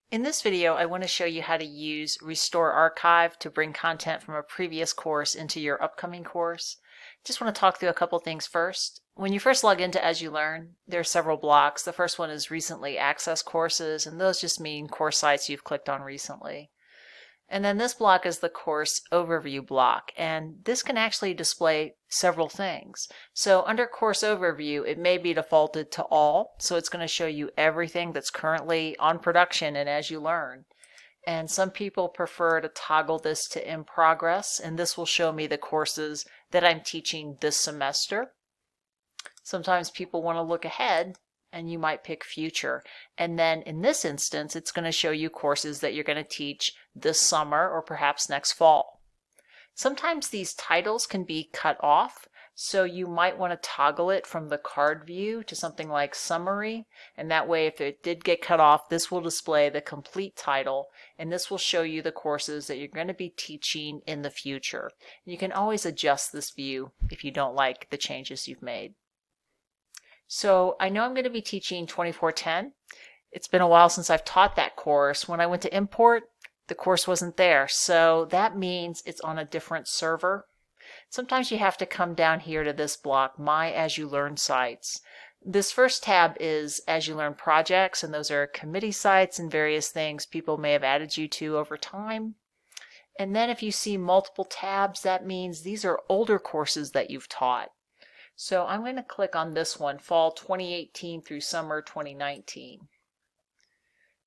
In this video, I want to show you how to use Restore Archive to bring content from a previous course into your upcoming course. Just want to talk through a couple things first. When you first log into As You Learn, there are several blocks. The first one is Recently Accessed Courses, and those just mean course sites you've clicked on recently. And then this block is the course overview block, and this can actually display several things. So under course overview, it may be defaulted to all, so it's going to show you everything that's currently on production and As You Learn. And some people prefer to toggle this to in progress, and this will show me the courses that I'm teaching this semester. Sometimes people want to look ahead, and you might pick future. And then in this instance, it's going to show you courses that you're going to teach this summer or perhaps next fall. Sometimes these titles can be cut off, so you might want to toggle it from the card view to something like summary, and that way if it did get cut off, this will display the complete title, and this will show you the courses that you're going to be teaching in the future. You can always adjust this view if you don't like the changes you've made. So I know I'm going to be teaching 2410. It's been a while since I've taught that course. When I went to import, the course wasn't there. So that means it's on a different server. Sometimes you have to come down here to this block, My As You Learn Sites. This first tab is As You Learn Projects, and those are committee sites and various things people may have added you to over time. And then if you see multiple tabs, that means these are older courses that you've taught. So I'm going to click on this one, Fall 2018 through Summer 2019.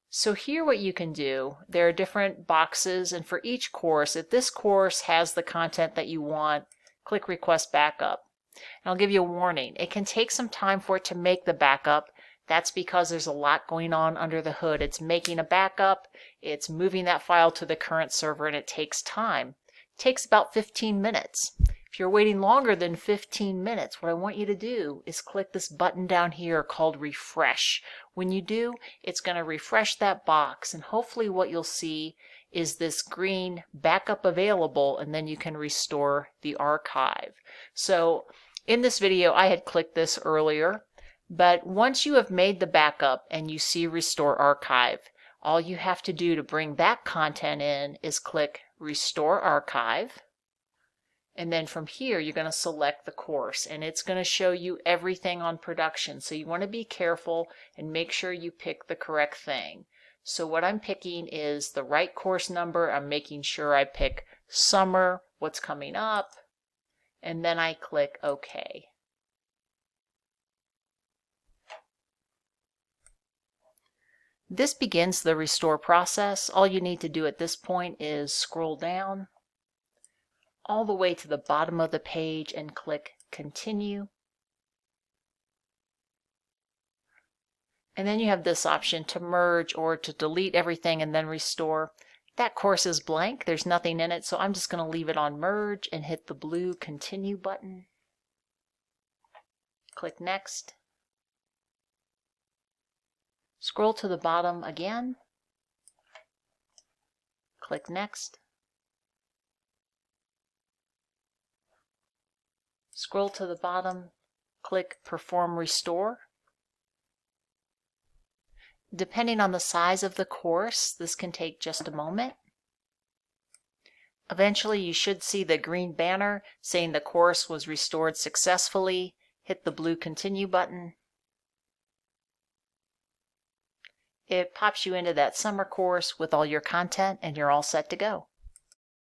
So here what you can do, there are different boxes, and for each course, if this course has the content that you want, click Request Backup. And I'll give you a warning. It can take some time for it to make the backup. That's because there's a lot going on under the hood. It's making a backup, it's moving that file to the current server, and it takes time. It takes about 15 minutes. If you're waiting longer than 15 minutes, what I want you to do is click this button down here called Refresh. When you do, it's going to refresh that box, and hopefully what you'll see is this green Backup Available, and then you can restore the archive. So in this video, I had clicked this earlier, but once you have made the backup and you see Restore Archive, all you have to do to bring that content in is click Restore Archive. And then from here, you're going to select the course, and it's going to show you everything on production. So you want to be careful and make sure you pick the correct thing. So what I'm picking is the right course number. I'm making sure I pick summer, what's coming up, and then I click OK. This begins the restore process. All you need to do at this point is scroll down all the way to the bottom of the page and click Continue. And then you have this option to merge or to delete everything and then restore. That course is blank, there's nothing in it, so I'm just going to leave it on Merge and hit the blue Continue button. Click Next. Scroll to the bottom again. Click Next. Scroll to the bottom, click Perform Restore. Depending on the size of the course, this can take just a moment. Eventually, you should see the green banner saying the course was restored successfully. Hit the blue Continue button. It pops you into that summer course with all your content, and you're all set to go.